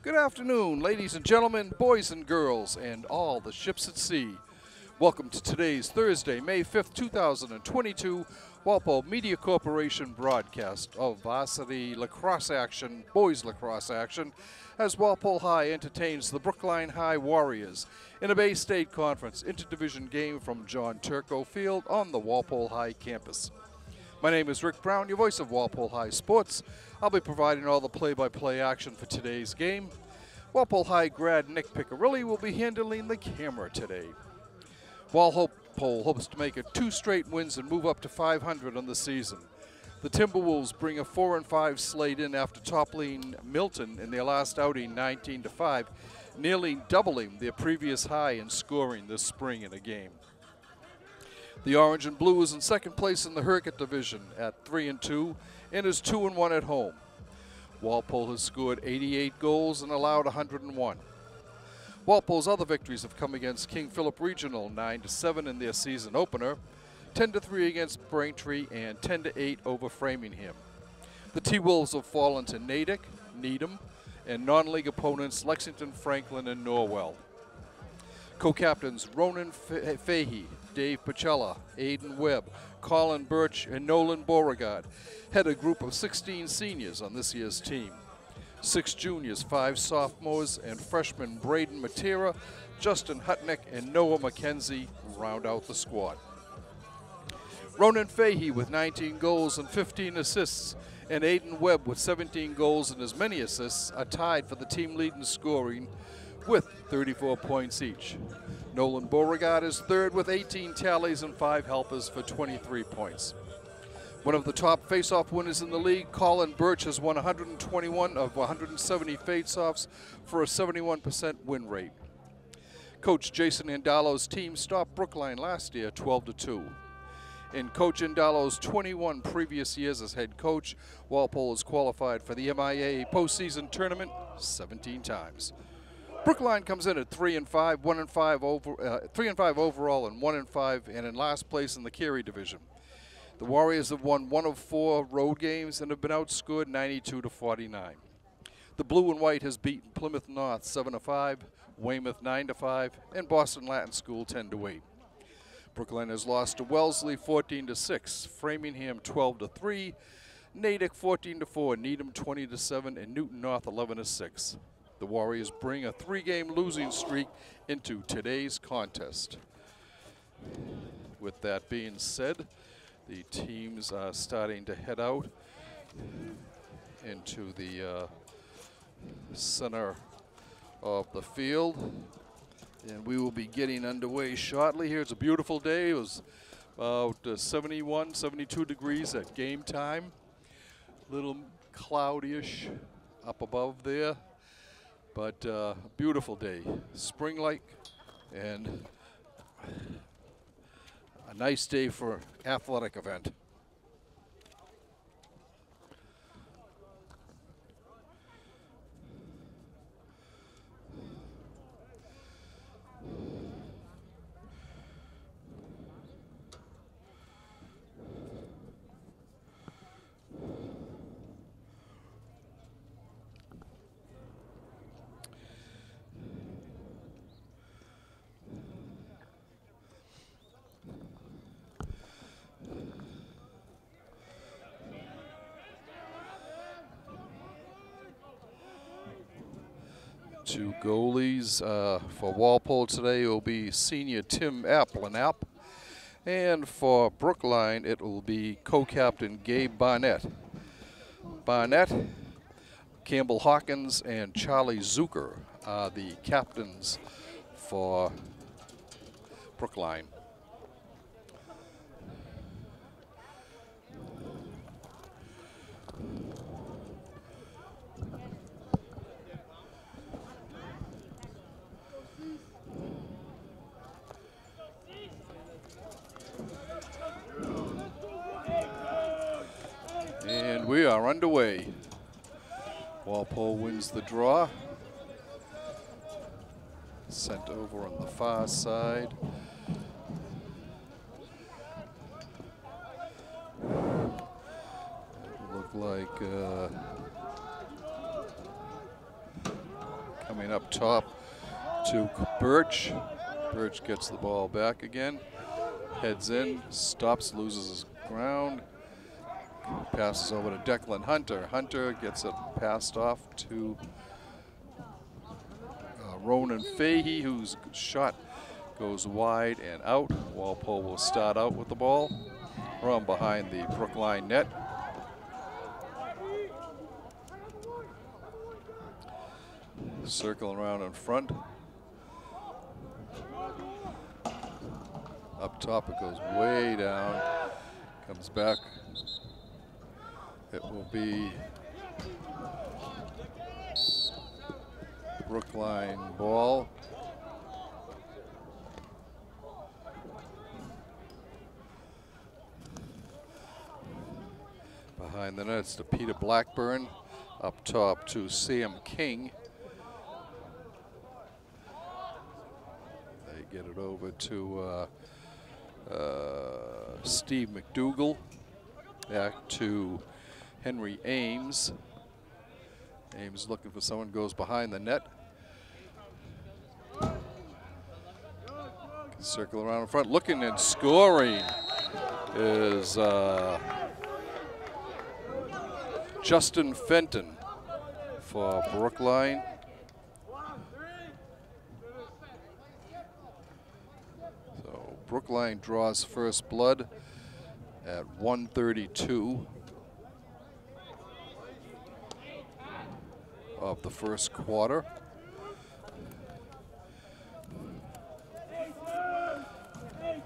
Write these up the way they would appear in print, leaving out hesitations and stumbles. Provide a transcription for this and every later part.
Good afternoon, ladies and gentlemen, boys and girls, and all the ships at sea. Welcome to today's Thursday, May 5th, 2022, Walpole Media Corporation broadcast of Varsity Lacrosse action, boys lacrosse action, as Walpole High entertains the Brookline High Warriors in a Bay State Conference interdivision game from John Turco Field on the Walpole High campus. My name is Rick Brown, your voice of Walpole High Sports. I'll be providing all the play-by-play action for today's game. Walpole High grad Nick Piccirilli will be handling the camera today. Walpole hopes to make it 2 straight wins and move up to 500 on the season. The Timberwolves bring a 4-5 slate in after toppling Milton in their last outing 19-5, nearly doubling their previous high in scoring this spring in a game. The Orange and Blue is in second place in the Hurkett division at 3-2 and is 2-1 at home. Walpole has scored 88 goals and allowed 101. Walpole's other victories have come against King Philip Regional 9-7 in their season opener, 10-3 against Braintree, and 10-8 over Framingham. The T-Wolves have fallen to Natick, Needham, and non-league opponents Lexington, Franklin, and Norwell. Co-captains Ronan Fahey, Dave Pacella, Aidan Webb, Colin Birch, and Nolan Beauregard had a group of 16 seniors on this year's team. 6 juniors, 5 sophomores, and freshmen Braden Matera, Justin Hutnick, and Noah McKenzie round out the squad. Ronan Fahey with 19 goals and 15 assists, and Aidan Webb with 17 goals and as many assists are tied for the team lead in scoring with 34 points each. Nolan Beauregard is third with 18 tallies and 5 helpers for 23 points. One of the top face-off winners in the league, Colin Birch, has won 121 of 170 face-offs for a 71% win rate. Coach Jason Andalo's team stopped Brookline last year 12-2. In Coach Andalo's 21 previous years as head coach, Walpole has qualified for the MIA postseason tournament 17 times. Brookline comes in at 3-5, 3-5 overall, and 1-5, and in last place in the Carey division. The Warriors have won 1 of 4 road games and have been outscored 92-49. The Blue and White has beaten Plymouth North 7-5, Weymouth 9-5, and Boston Latin School 10-8. Brookline has lost to Wellesley 14-6, Framingham 12-3, Natick 14-4, Needham 20-7, and Newton North 11-6. The Warriors bring a 3-game losing streak into today's contest. With that being said, the teams are starting to head out into the center of the field, and we will be getting underway shortly here. It's a beautiful day. It was about 71, 72 degrees at game time. A little cloudy-ish up above there. But beautiful day, spring-like, and a nice day for athletic event. Two goalies for Walpole today will be senior Tim Applenapp, and for Brookline it will be co-captain Gabe Barnett. Barnett, Campbell Hawkins, and Charlie Zucker are the captains for Brookline. And we are underway. Walpole wins the draw. Sent over on the far side. Look like coming up top to Birch. Birch gets the ball back again, heads in, stops, loses his ground, passes over to Declan Hunter. Hunter gets it passed off to Ronan Fahey, whose shot goes wide and out. Walpole will start out with the ball from behind the Brookline net. Circling around in front. Up top it goes way down, comes back. It will be Brookline ball. Behind the net, it's to Peter Blackburn. Up top to Sam King. They get it over to Steve McDougall. Back to Henry Ames. Ames looking for someone, goes behind the net. Circle around in front, looking and scoring is Justin Fenton for Brookline. So Brookline draws first blood at 1:32 of the first quarter.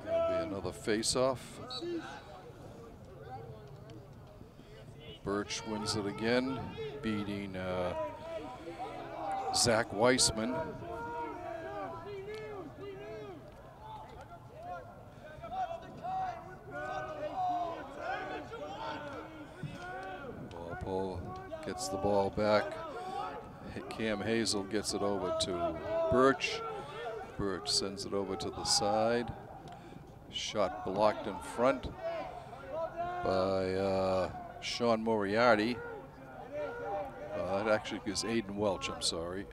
There'll be another face-off. Birch wins it again, beating Zach Weissman. Walpole gets the ball back. Cam Hazel gets it over to Birch. Birch sends it over to the side. Shot blocked in front by Sean Moriarty. That actually is Aiden Welch, I'm sorry.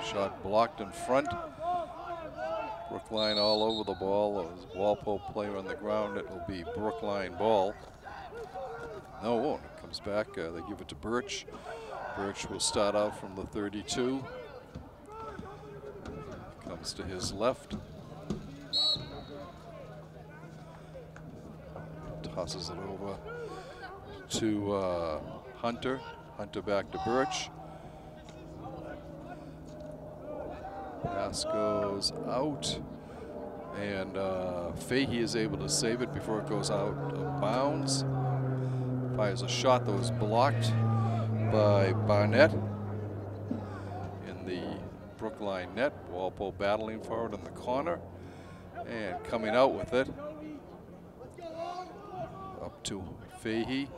Shot blocked in front. Brookline all over the ball. As Walpole player on the ground, it will be Brookline ball. No, it won't. It comes back. They give it to Birch. Birch will start out from the 32. Comes to his left. Tosses it over to Hunter. Hunter back to Birch. Pass goes out. And Fahey is able to save it before it goes out of bounds. Fires a shot that was blocked by Barnett in the Brookline net. Walpole battling for it in the corner and coming out with it. Up to Fahey.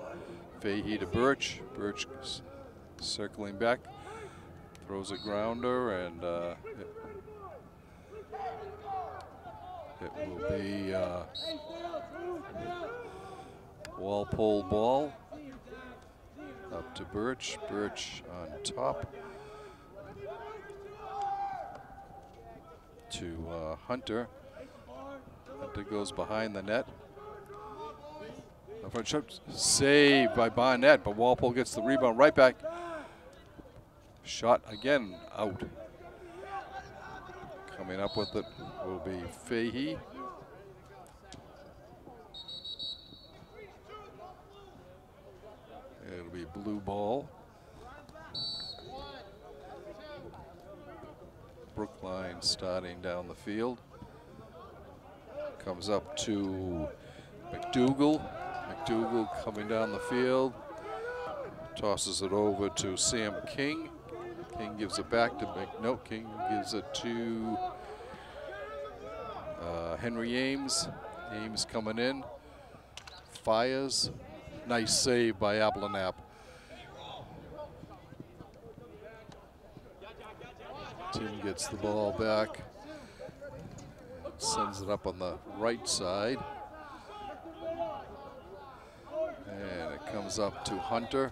Fahey to Birch. Birch circling back. Throws a grounder and it will be Walpole ball. Up to Birch. Birch on top. To Hunter. Hunter goes behind the net. Saved by Barnett, but Walpole gets the rebound right back. Shot again out. Coming up with it will be Fahey. It'll be blue ball. Brookline starting down the field. Comes up to McDougall. McDougall coming down the field. Tosses it over to Sam King. King gives it back to King gives it to Henry Ames. Ames coming in. Fires. Nice save by Ablanap. Tim gets the ball back. Sends it up on the right side. And it comes up to Hunter.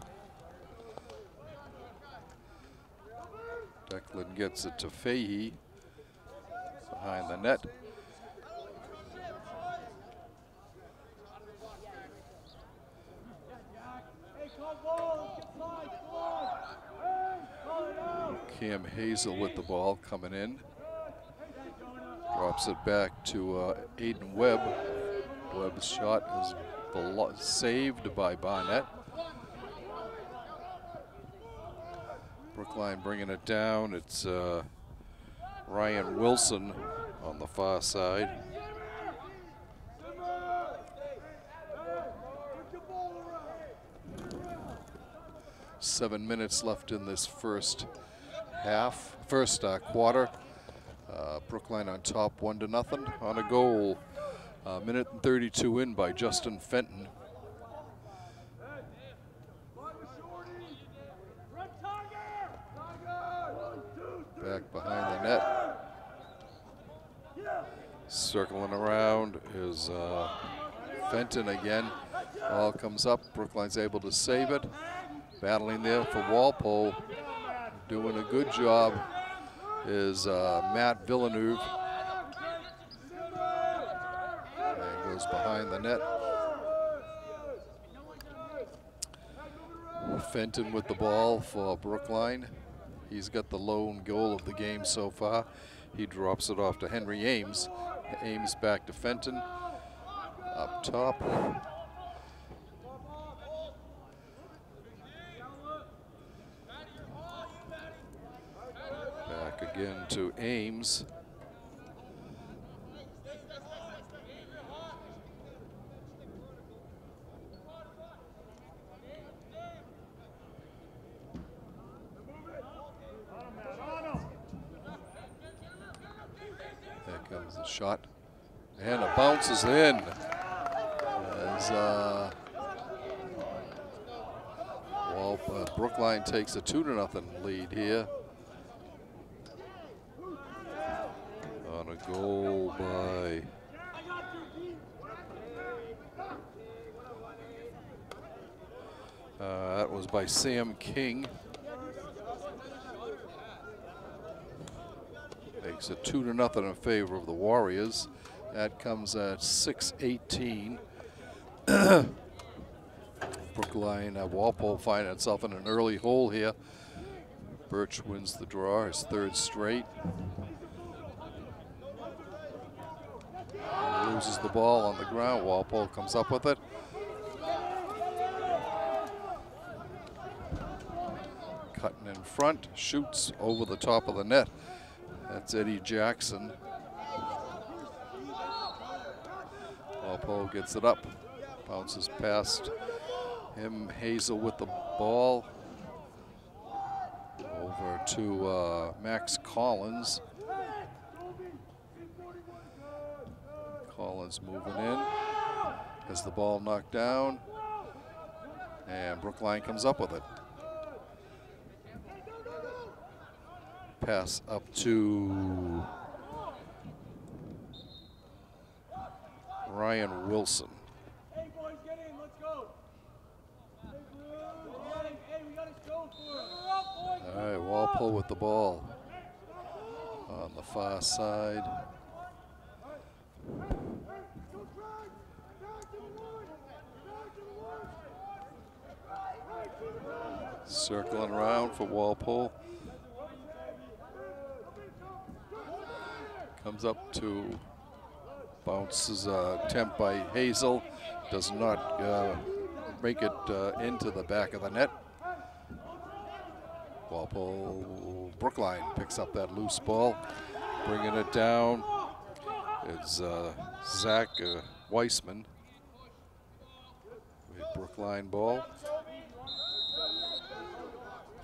Declan gets it to Fahey behind the net. Cam Hazel with the ball coming in. Drops it back to Aiden Webb. Webb's shot is saved by Barnett. Brookline bringing it down. It's Ryan Wilson on the far side. Seven minutes left in this first quarter. Brookline on top 1-0 on a goal. Minute and 32 in by Justin Fenton. Back behind the net. Circling around is Fenton again. Ball comes up. Brookline's able to save it. Battling there for Walpole. Doing a good job is Matt Villeneuve. And goes behind the net. Fenton with the ball for Brookline. He's got the lone goal of the game so far. He drops it off to Henry Ames. Ames back to Fenton. Up top. Back again to Ames. There comes the shot. And it bounces in. As Brookline takes a 2-0 lead here. On a goal by that was by Sam King. Makes it 2-0 in favor of the Warriors. That comes at 6:18. Brookline, Walpole finding itself in an early hole here. Birch wins the draw, his third straight. Loses the ball on the ground. Walpole comes up with it. Cutting in front, shoots over the top of the net. That's Eddie Jackson. Walpole gets it up, bounces past him. Hazel with the ball. Over to Max Collins. Collins moving in. Has the ball knocked down. And Brookline comes up with it. Pass up to Ryan Wilson. Hey boys, get in, let's go. Hey, we gotta go for it. All right, Walpole with the ball on the far side. Circling around for Walpole. Comes up to bounces attempt by Hazel. Does not make it into the back of the net. Walpole, Brookline picks up that loose ball, bringing it down. It's Zach Weissman with Brookline ball.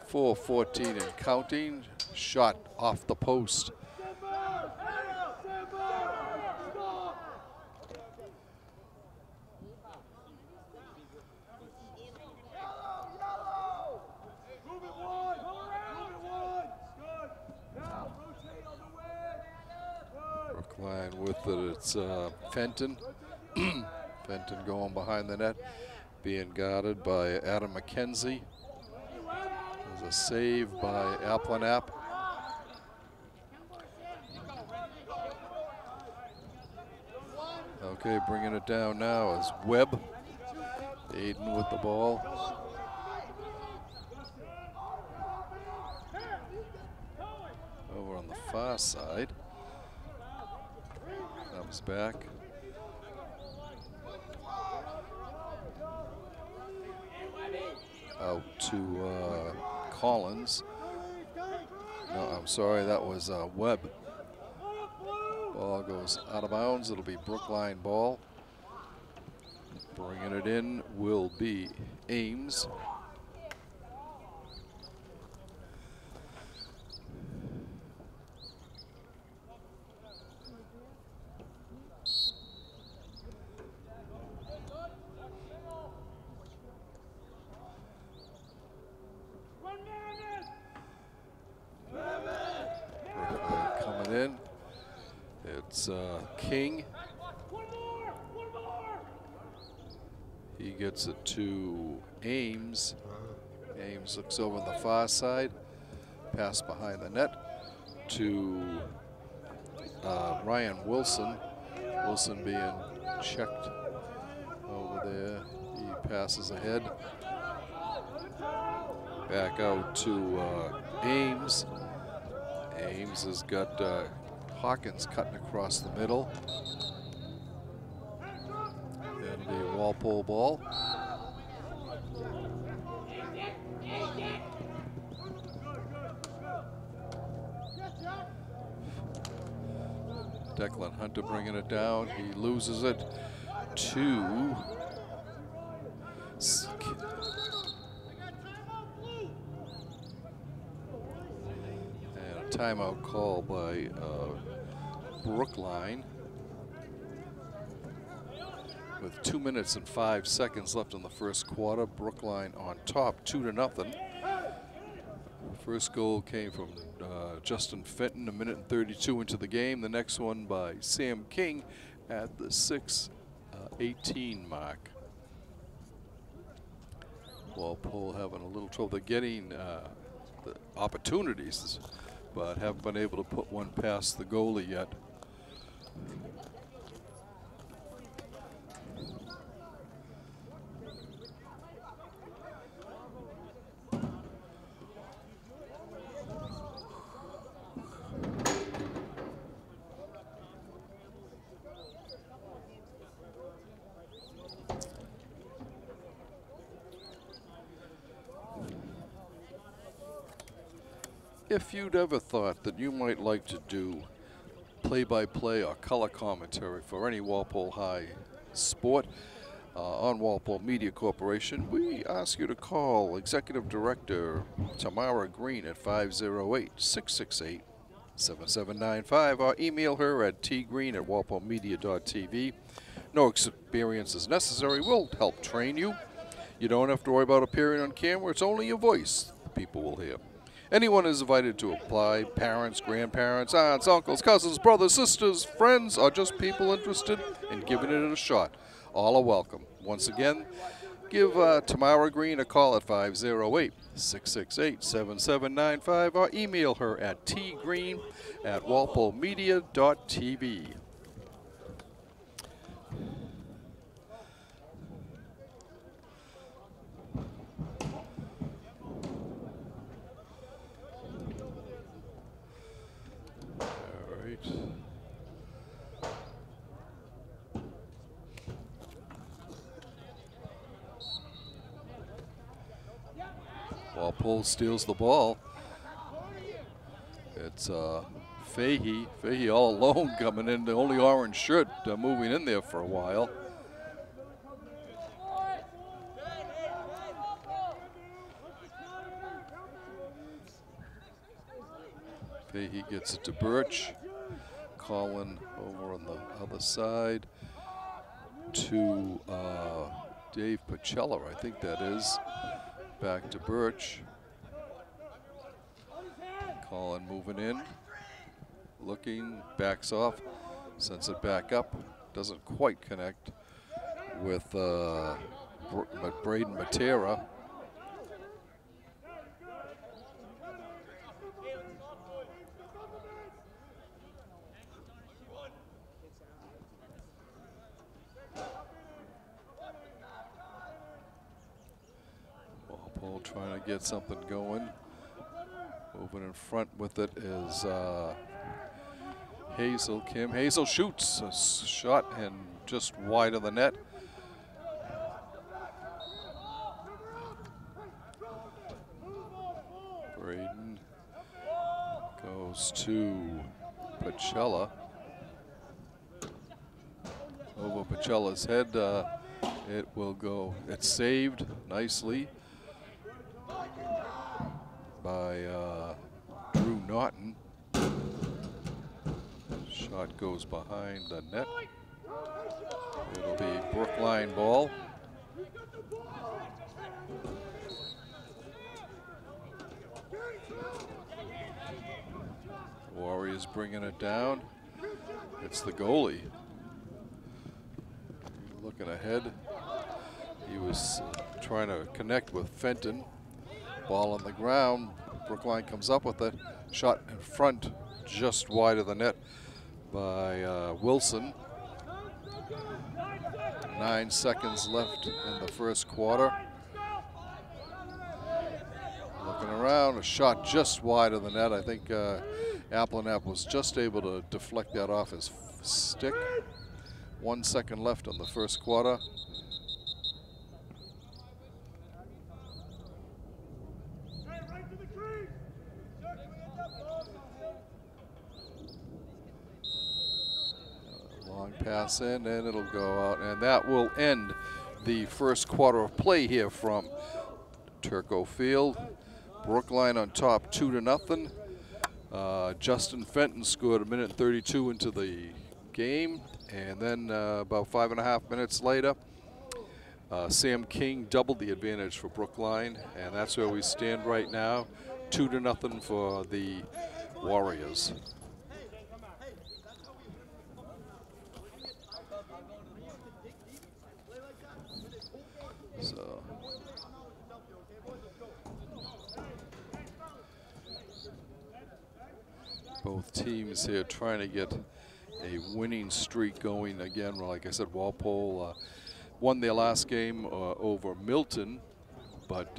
4:14 and counting. Shot off the post. Brookline with it, it's Fenton. Fenton going behind the net, being guarded by Adam McKenzie. There's a save by Applenapp. Okay, bringing it down now is Webb. Aiden with the ball. Over on the far side. Comes back. Out to Collins. No, I'm sorry, that was Webb. Ball goes out of bounds. It'll be Brookline ball. Bringing it in will be Ames. Coming in. It's King. He gets it to Ames. Ames looks over on the far side. Pass behind the net to Ryan Wilson. Wilson being checked over there. He passes ahead. Back out to Ames. Ames has got Hawkins cutting across the middle. And a Walpole ball. Declan Hunter bringing it down. He loses it to and a timeout call by Brookline. With 2 minutes and 5 seconds left in the first quarter, Brookline on top, 2-0. First goal came from Justin Fenton, 1:32 into the game. The next one by Sam King at the 6:18 mark. Walpole having a little trouble getting the opportunities, but haven't been able to put one past the goalie yet. If you'd ever thought that you might like to do play-by-play or color commentary for any Walpole High sport on Walpole Media Corporation, we ask you to call Executive Director Tamara Green at 508-668-7795 or email her at tgreen@walpolemedia.tv. No experience is necessary. We'll help train you. You don't have to worry about appearing on camera. It's only your voice the people will hear. Anyone is invited to apply. Parents, grandparents, aunts, uncles, cousins, brothers, sisters, friends, or just people interested in giving it a shot. All are welcome. Once again, give Tamara Green a call at 508-668-7795 or email her at tgreen@walpolemedia.tv. Walpole steals the ball. It's Fahey. Fahey all alone coming in, the only orange shirt moving in there for a while. Fahey gets it to Birch. Colin over on the other side to Dave Pacella, I think that is. Back to Birch. Colin moving in, looking, backs off, sends it back up, doesn't quite connect with Braden Matera. trying to get something going. Moving in front with it is Hazel, Kim. Hazel shoots a shot and just wide of the net. Braden goes to Pacella. Over Pacella's head. It will go. It's saved nicely by Drew Naughton. Shot goes behind the net. It'll be Brookline ball. Warriors bringing it down. It's the goalie. Looking ahead. He was trying to connect with Fenton. Ball on the ground. Brookline comes up with it. Shot in front, just wide of the net by Wilson. 9 seconds left in the first quarter. Looking around, a shot just wide of the net. I think Applenapp was just able to deflect that off his stick. 1 second left in the first quarter. Long pass in, and it'll go out, and that will end the first quarter of play here from Turco Field. Brookline on top 2-0. Justin Fenton scored 1:32 into the game, and then about 5.5 minutes later, Sam King doubled the advantage for Brookline, and that's where we stand right now, 2-0 for the Warriors. So both teams here trying to get a winning streak going again. Like I said, Walpole won their last game over Milton, but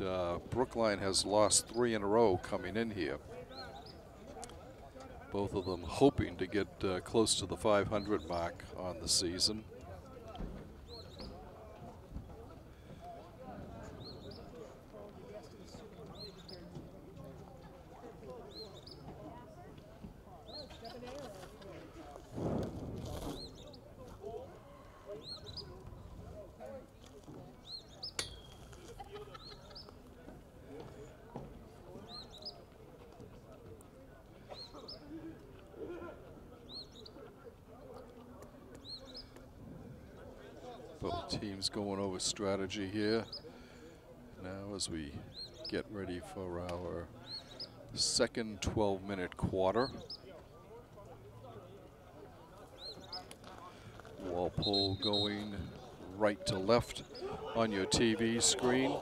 Brookline has lost 3 in a row coming in here. Both of them hoping to get close to the 500 mark on the season. Both teams going over strategy here now as we get ready for our second 12-minute quarter. Walpole going right to left on your TV screen.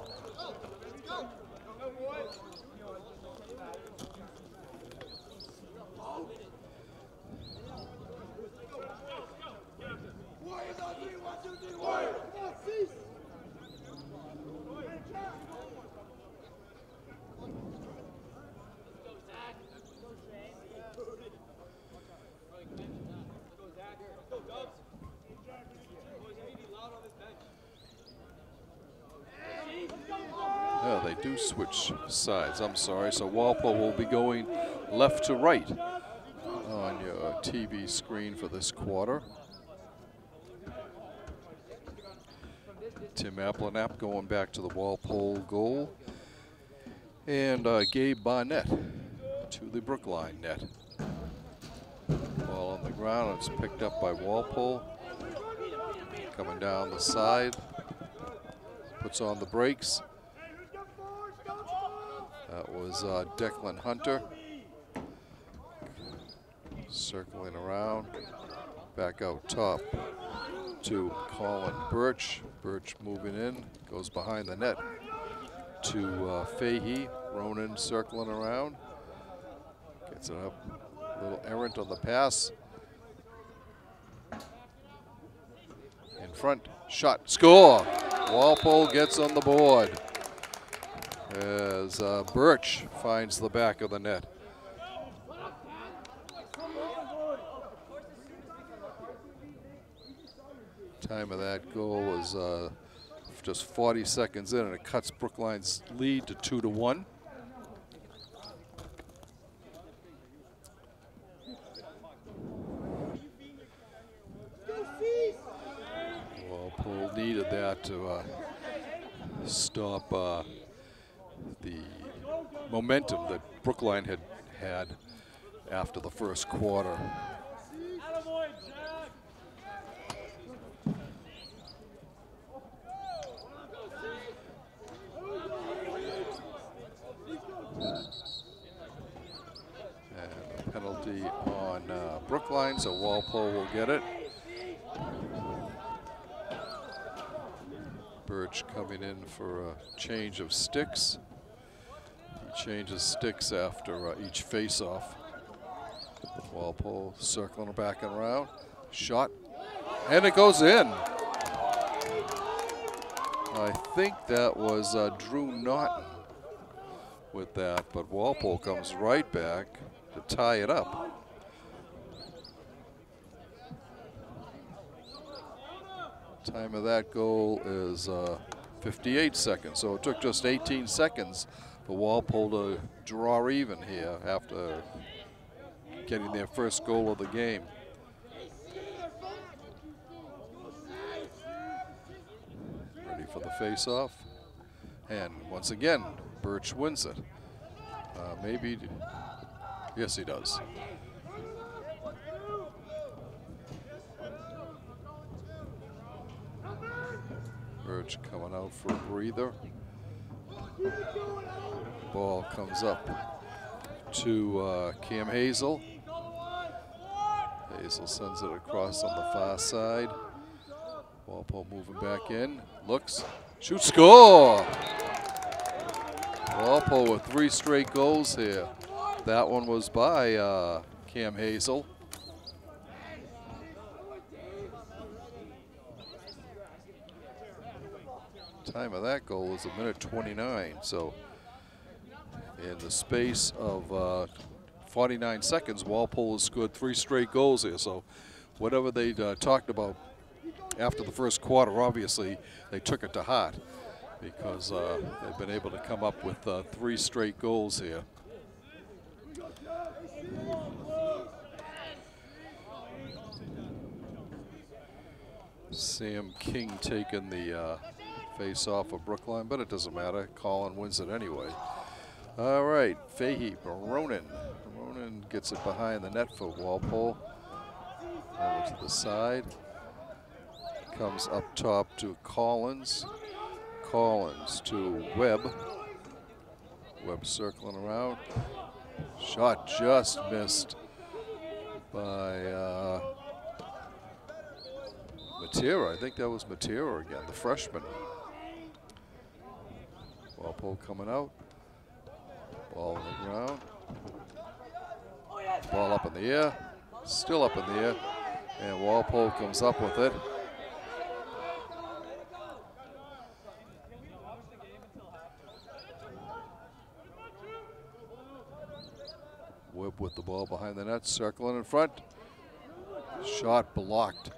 Oh, they do switch sides. I'm sorry. So Walpole will be going left to right on your TV screen for this quarter. Tim Applenapp going back to the Walpole goal. And Gabe Barnett to the Brookline net. Ball on the ground. It's picked up by Walpole. Coming down the side. Puts on the brakes. That was Declan Hunter. Circling around. Back out top to Colin Birch. Birch moving in. Goes behind the net to Fahey. Ronan circling around. Gets it up. A little errant on the pass. In front. Shot. Score! Walpole gets on the board. as Birch finds the back of the net. Time of that goal was just 40 seconds in, and it cuts Brookline's lead to 2-1. Walpole needed that to stop the momentum that Brookline had after the first quarter. And a penalty on Brookline, so Walpole will get it. Birch coming in for a change of sticks. He changes sticks after each face-off. Walpole circling back and around. Shot, and it goes in. I think that was Drew Naughton with that, but Walpole comes right back to tie it up. Time of that goal is 58 seconds, so it took just 18 seconds for Walpole to draw even here after getting their first goal of the game. Ready for the face-off, and once again, Birch wins it. Maybe, yes, he does. Birch coming out for a breather. Ball comes up to Cam Hazel. Hazel sends it across on the far side. Walpole moving back in, looks, shoots, score! Walpole with 3 straight goals here. That one was by Cam Hazel. Time of that goal was 1:29, so in the space of 49 seconds, Walpole has scored 3 straight goals here. So whatever they talked about after the first quarter, obviously they took it to heart, because they've been able to come up with 3 straight goals here. Sam King taking the face off of Brookline, but it doesn't matter. Colin wins it anyway. All right, Fahey, Baronin. Baronin gets it behind the net for Walpole. Over to the side. Comes up top to Collins. Collins to Webb. Webb circling around. Shot just missed by Matera. I think that was Matera again, the freshman. Walpole coming out. Ball on the ground. Ball up in the air. Still up in the air. And Walpole comes up with it. Webb with the ball behind the net, circling in front. Shot blocked.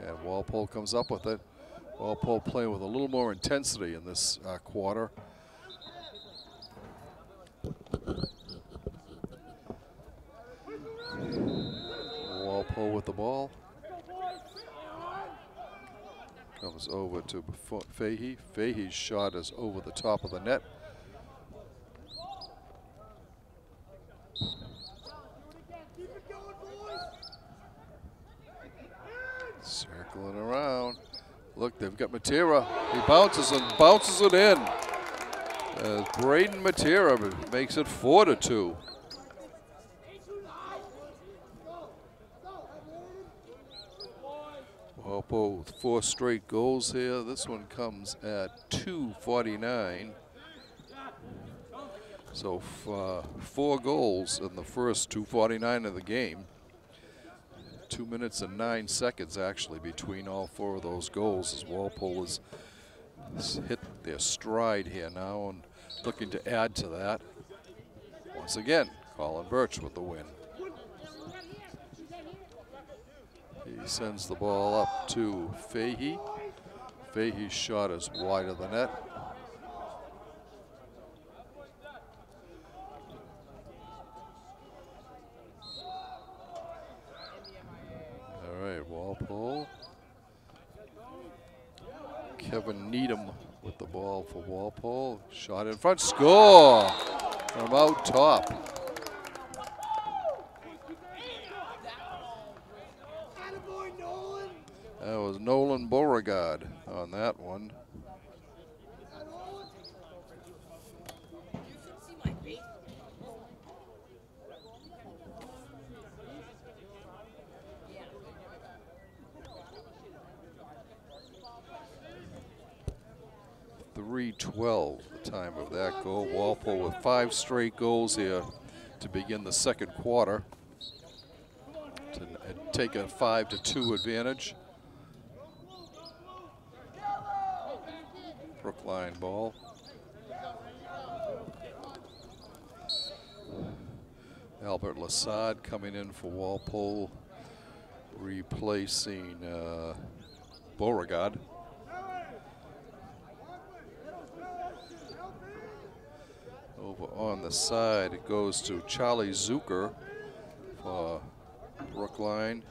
And Walpole comes up with it. Walpole playing with a little more intensity in this quarter. Walpole with the ball. Comes over to Fahey. Fahey's shot is over the top of the net. Circling around. Look, they've got Matera. He bounces and bounces it in. Braden Matera makes it 4-2. Walpole with 4 straight goals here. This one comes at 2:49. So 4 goals in the first 2:49 of the game. 2 minutes and 9 seconds actually between all 4 of those goals, as Walpole is hit their stride here now and looking to add to that. Once again, Colin Birch with the win. He sends the ball up to Fahey. Fahey's shot is wide of the net. All right, Walpole. Kevin Needham with the ball for Walpole. Shot in front, score from out top. That was Nolan Beauregard on that one. .312 the time of that goal. Walpole with 5 straight goals here to begin the second quarter to take a 5-2 advantage. Brookline ball. Albert Lassard coming in for Walpole, replacing Beauregard. Over on the side, it goes to Charlie Zucker for Brookline.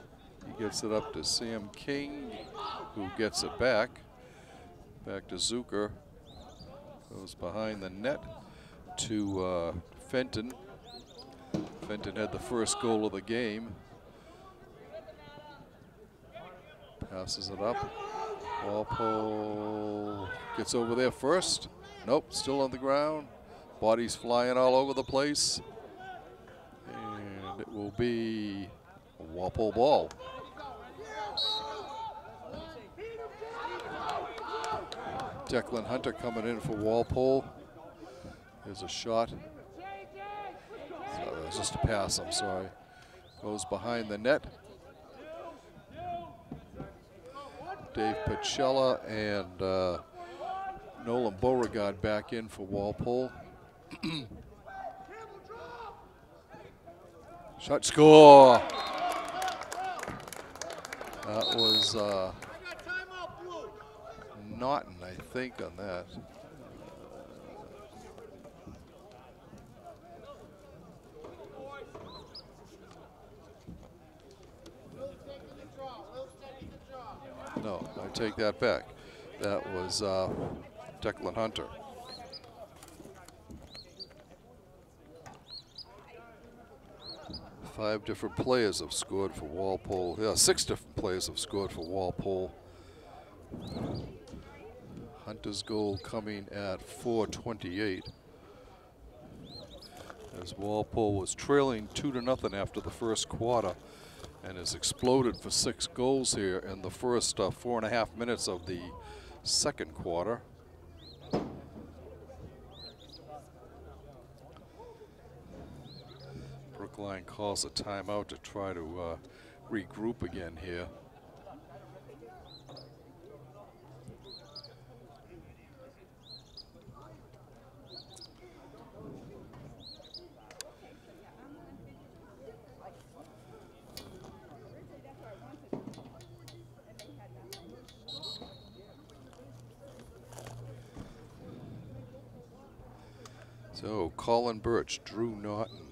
He gets it up to Sam King, who gets it back. Back to Zucker. Goes behind the net to Fenton. Fenton had the first goal of the game. Passes it up. Walpole gets over there first. Nope, still on the ground. Bodies flying all over the place. And it will be a Walpole ball. Declan Hunter coming in for Walpole. There's a shot. It was just a pass, I'm sorry. Goes behind the net. Dave Pacella and Nolan Beauregard back in for Walpole. Shot, score. That was Naughton, I think, on that. No, I take that back. That was Declan Hunter. Five different players have scored for Walpole. Yeah, 6 different players have scored for Walpole. Hunter's goal coming at 4:28. As Walpole was trailing 2-0 after the first quarter and has exploded for 6 goals here in the first 4.5 minutes of the second quarter. Brookline calls a timeout to try to regroup again here. So Colin Birch, Drew Naughton,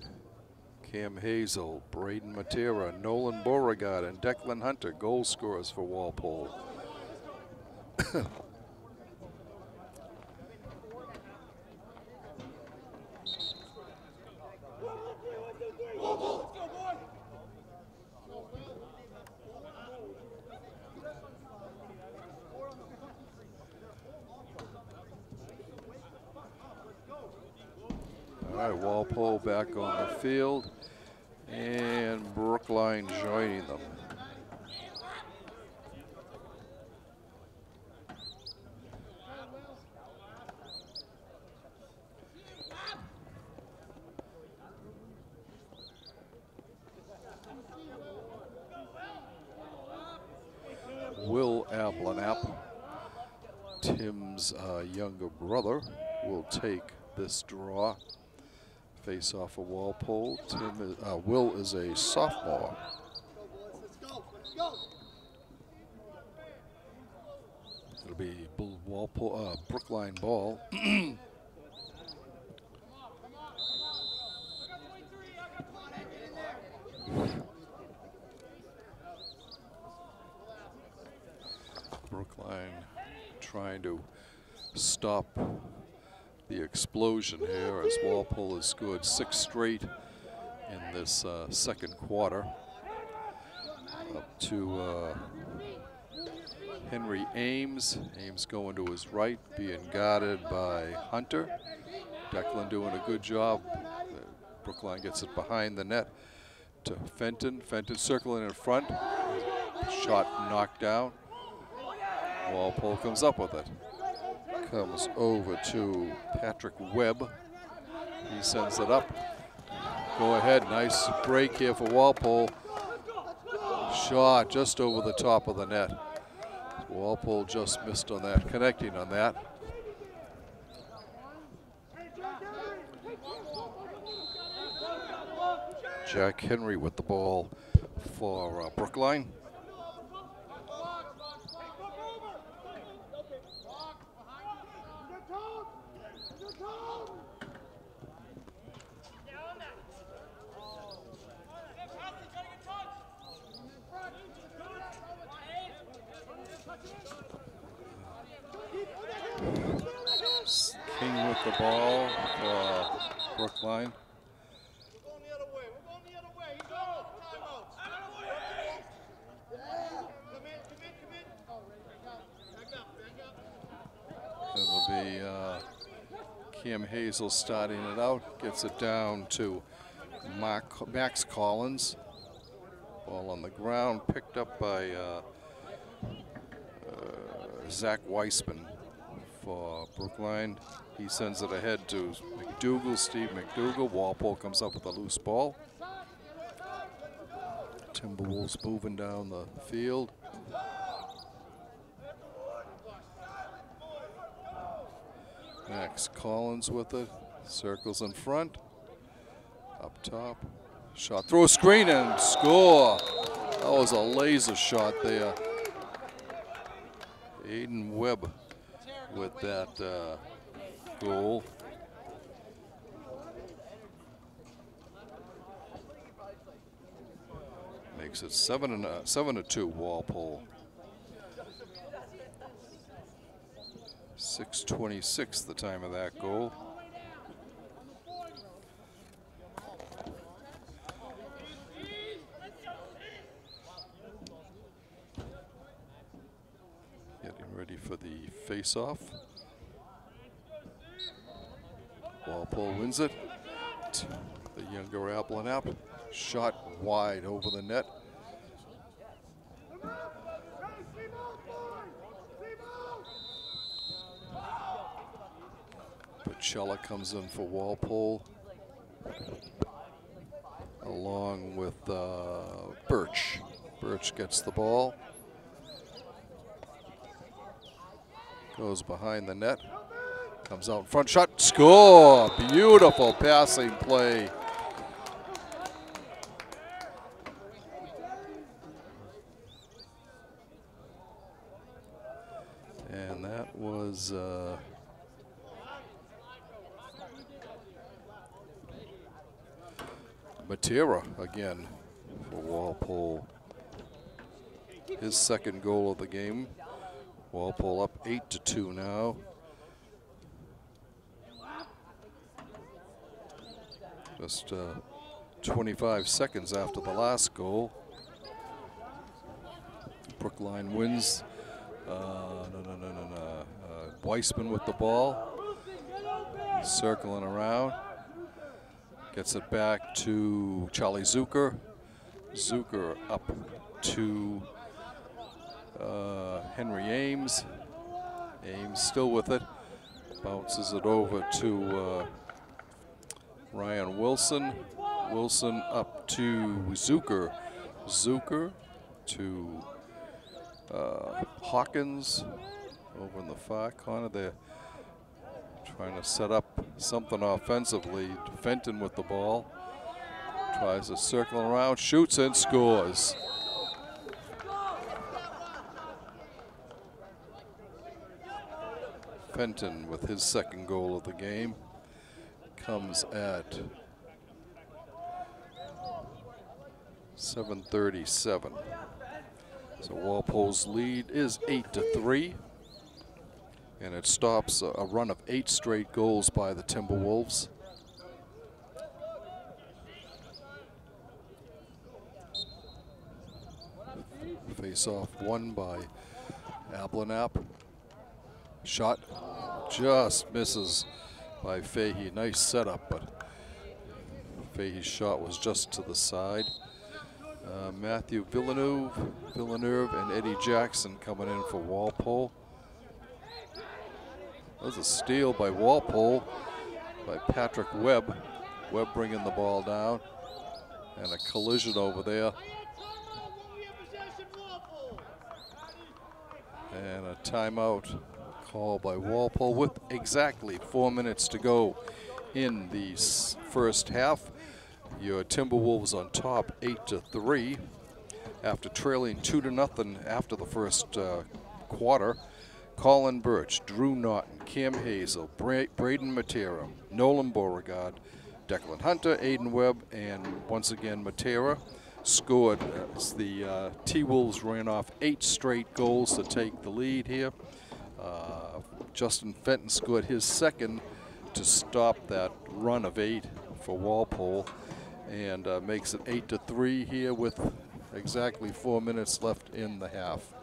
Cam Hazel, Braden Matera, Nolan Beauregard, and Declan Hunter, goal scorers for Walpole. All right, Walpole back on the field, and Brookline joining them. Will Ablanap Tim's younger brother will take this draw. Face off of Walpole. Will is a sophomore. It'll be Walpole, Brookline ball. Brookline trying to stop the explosion here as Walpole has scored 6 straight in this second quarter. Up to Henry Ames. Ames going to his right, being guarded by Hunter. Declan doing a good job. Brookline gets it behind the net to Fenton. Fenton circling in front. Shot knocked down. Walpole comes up with it. Comes over to Patrick Webb. He sends it up. Go ahead, nice break here for Walpole. Shot just over the top of the net. Walpole just missed on that, connecting on that. Jack Henry with the ball for Brookline. King with the ball for Brookline. It'll be Cam Hazel starting it out. Gets it down to Max Collins. Ball on the ground, picked up by Zach Weissman for Brookline. He sends it ahead to McDougal, Steve McDougal. Walpole comes up with a loose ball. Timberwolves moving down the field. Max Collins with it. Circles in front. Up top. Shot through a screen and score. That was a laser shot there. Aiden Webb with that goal. Makes it 7-2 Walpole. 6:26 the time of that goal. Getting ready for the face-off. Walpole wins it. The younger Applin shot wide over the net. Pachella comes in for Walpole, along with Birch. Birch gets the ball. Goes behind the net. Comes out in front, shot, score! Beautiful passing play. And that was Matera again for Walpole. His second goal of the game. Walpole up 8-2 now. Just 25 seconds after the last goal. Brookline wins. Weissman with the ball. Circling around. Gets it back to Charlie Zucker. Zucker up to Henry Ames. Ames still with it. Bounces it over to Ryan Wilson. Wilson up to Zucker. Zucker to Hawkins. over in the far corner. They're trying to set up something offensively. Fenton with the ball. Tries to circle around, shoots and scores. Fenton with his second goal of the game. Comes at 7:37. So Walpole's lead is 8-3. And it stops a run of 8 straight goals by the Timberwolves. Face-off won by Ablanap. Shot just misses by Fahey. Nice setup, but Fahey's shot was just to the side. Matthew Villeneuve and Eddie Jackson coming in for Walpole. That was a steal by Walpole by Patrick Webb. Webb bringing the ball down, and a collision over there. And a timeout call by Walpole with exactly 4 minutes to go in the first half. Your Timberwolves on top 8-3 after trailing 2-0 after the first quarter. Colin Birch, Drew Naughton, Cam Hazel, Braden Matera, Nolan Beauregard, Declan Hunter, Aiden Webb, and once again Matera scored as the T-Wolves ran off 8 straight goals to take the lead here. Justin Fenton scored his second to stop that run of 8 for Walpole, and makes it 8-3 here with exactly 4 minutes left in the half.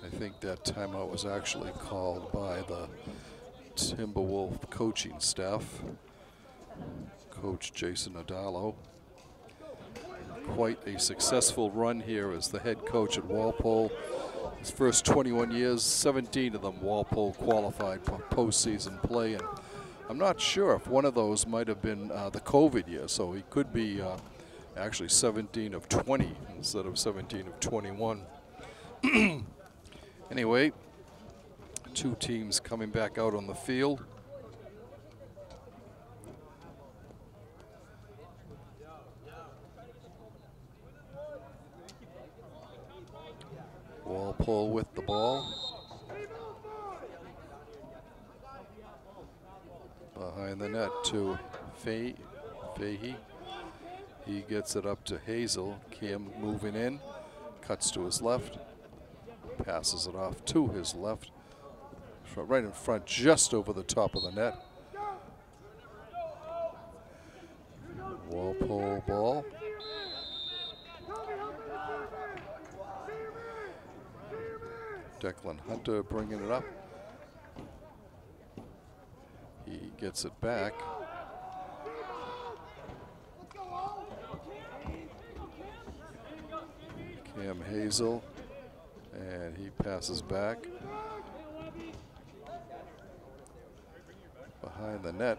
I think that timeout was actually called by the Timberwolf coaching staff. Coach Jason Adalo. Quite a successful run here as the head coach at Walpole. His first 21 years, 17 of them Walpole qualified for postseason play, and I'm not sure if one of those might have been the COVID year, so he could be actually 17 of 20 instead of 17 of 21. Anyway, 2 teams coming back out on the field. Walpole with the ball. Behind the net to Fahey. He gets it up to Hazel. Cam moving in, cuts to his left, passes it off to his left. Right in front, just over the top of the net. Walpole ball. Declan Hunter bringing it up. He gets it back. Cam Hazel, and he passes back. Behind the net.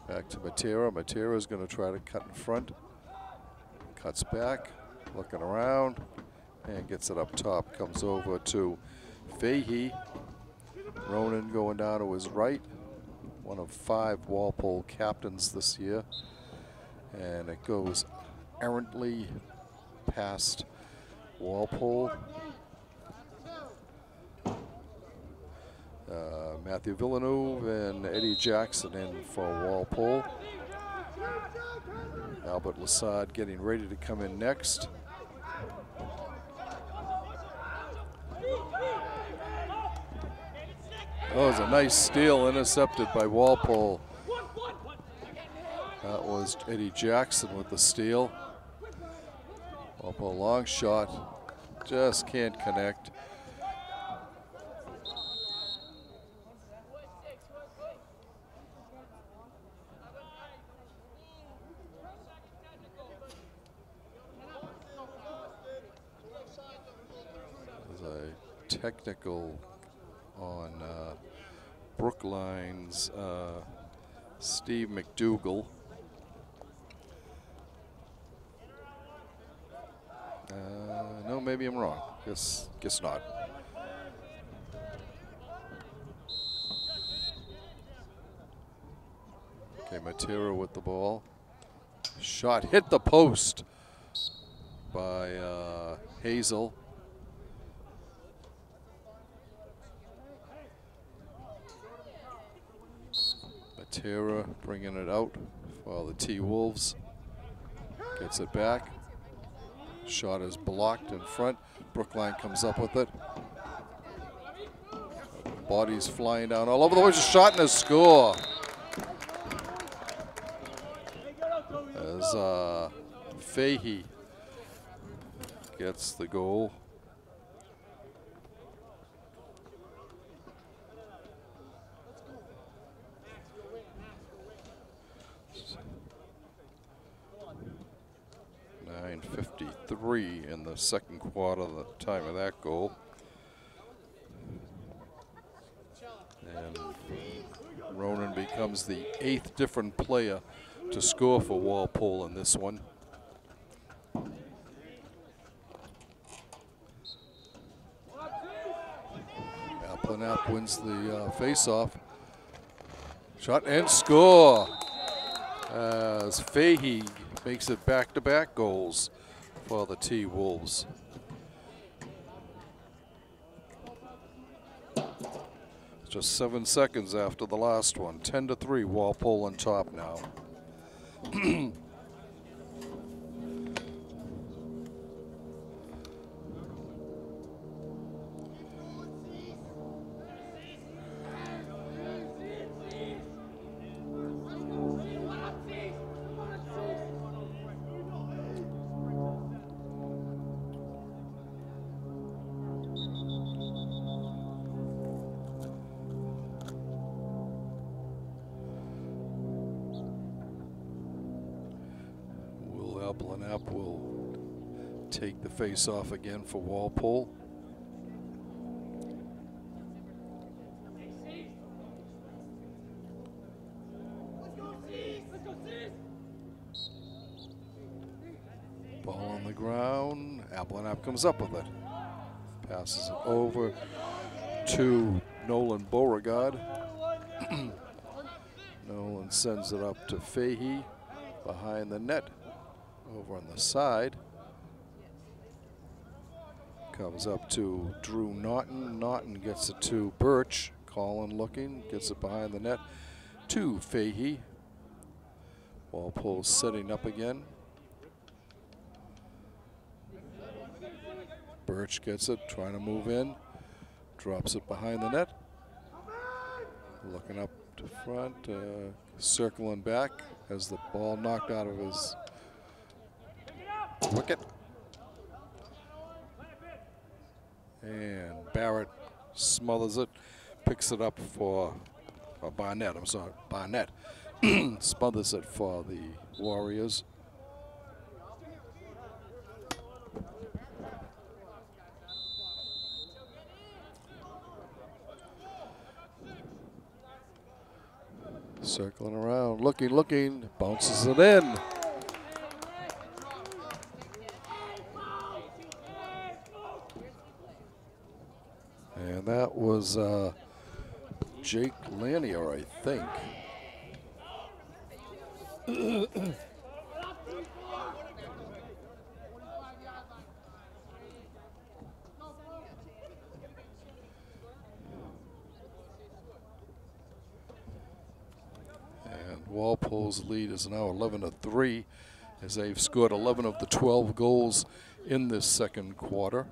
Back to Matera. Matera is going to try to cut in front. Cuts back, looking around, and gets it up top. Comes over to Fahey. Ronan going down to his right. One of 5 Walpole captains this year. And it goes errantly past Walpole. Matthew Villeneuve and Eddie Jackson in for Walpole. Albert Lassard getting ready to come in next. Oh, it was a nice steal intercepted by Walpole. That was Eddie Jackson with the steal. Walpole long shot, just can't connect. There's a technical on Brookline's Steve McDougall. No, maybe I'm wrong. Guess not. Okay, Matera with the ball. Shot hit the post by Hazel. Matera bringing it out for the T-Wolves. Gets it back. Shot is blocked in front. Brookline comes up with it. Bodies flying down all over the place. A shot and a score. As Fahey gets the goal. .53 in the second quarter, the time of that goal. And Ronan becomes the 8th different player to score for Walpole in this one. Applenapp wins the face-off. Shot and score as Fahey makes it back-to-back goals for the T-Wolves. Just 7 seconds after the last one. 10-3, Walpole on top now. Applenapp will take the face-off again for Walpole. Ball on the ground. Applenapp comes up with it. Passes it over to Nolan Beauregard. Nolan sends it up to Fahey behind the net. Over on the side. Comes up to Drew Naughton. Naughton gets it to Birch. Colin looking, gets it behind the net to Fahey. Walpole setting up again. Birch gets it, trying to move in. Drops it behind the net. Looking up to front, circling back as the ball knocked out of his wicket. And Barrett smothers it, picks it up for Barnett. I'm sorry, Barnett smothers it for the Warriors. Circling around, looking, bounces it in. And that was Jake Lanier, I think. And Walpole's lead is now 11-3 as they've scored 11 of the 12 goals in this second quarter.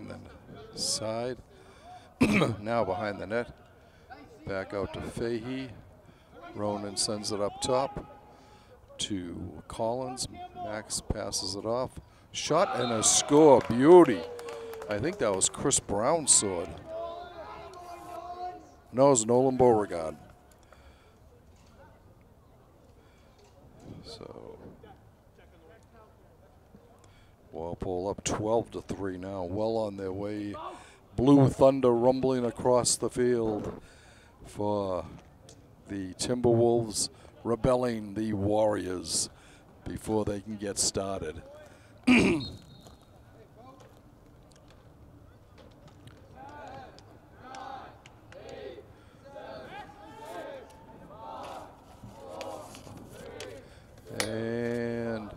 behind the side. Now behind the net. Back out to Fahey. Ronan sends it up top to Collins. Max passes it off. Shot and a score. Beauty. I think that was Chris Brown's sword. No, it was Nolan Beauregard. So Walpole up 12-3 now, well on their way. Blue Thunder rumbling across the field for the Timberwolves, rebelling the Warriors before they can get started. And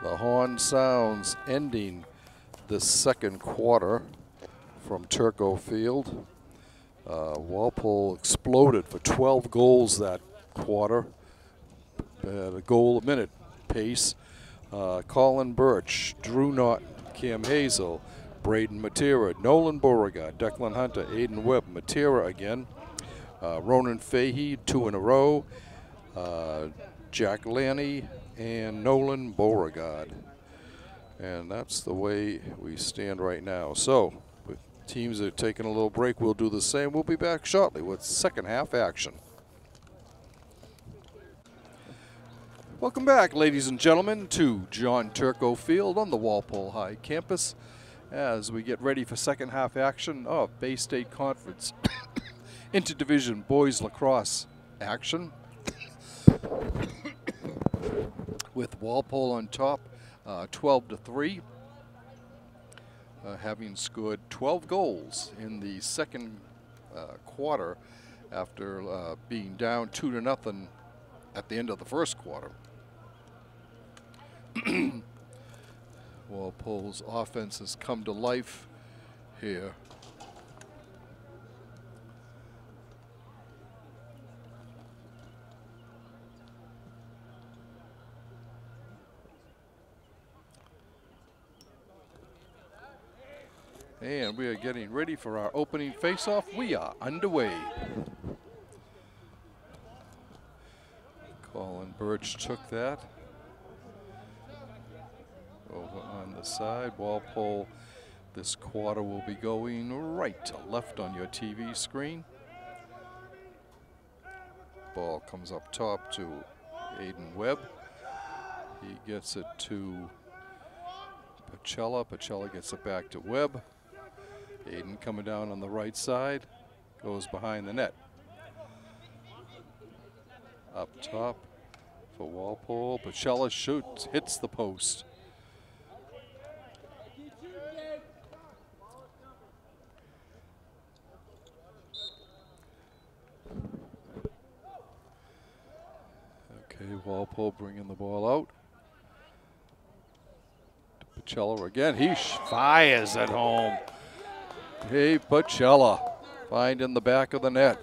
the horn sounds, ending the second quarter from Turco Field. Walpole exploded for 12 goals that quarter at a goal a minute pace. Colin Birch, Drew Norton, Cam Hazel, Braden Matera, Nolan Beauregard, Declan Hunter, Aiden Webb, Matera again, Ronan Fahey, 2 in a row, Jack Lanny, and Nolan Beauregard. And that's the way we stand right now. So, with teams that are taking a little break, we'll do the same. We'll be back shortly with second half action. Welcome back, ladies and gentlemen, to John Turco Field on the Walpole High campus as we get ready for second half action of Bay State Conference Interdivision Boys Lacrosse action. With Walpole on top, 12-3, having scored 12 goals in the second quarter after being down 2-0 at the end of the first quarter. Walpole's offense has come to life here. And we are getting ready for our opening face-off. We are underway. Colin Birch took that. Over on the side, Walpole this quarter will be going right to left on your TV screen. Ball comes up top to Aiden Webb. He gets it to Pacella. Pacella gets it back to Webb. Aiden coming down on the right side, goes behind the net. Up top for Walpole. Pacella shoots, hits the post. Okay, Walpole bringing the ball out. Pacella again. He fires at home. Hey, Pacella, finding the back of the net.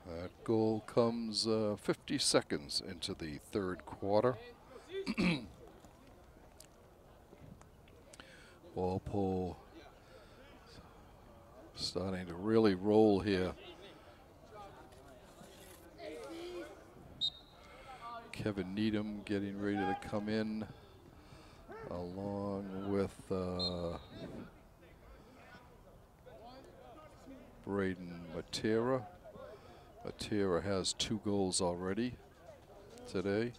That goal comes 50 seconds into the third quarter. Walpole starting to really roll here. Kevin Needham getting ready to come in along with Braden Matera. Matera has 2 goals already today.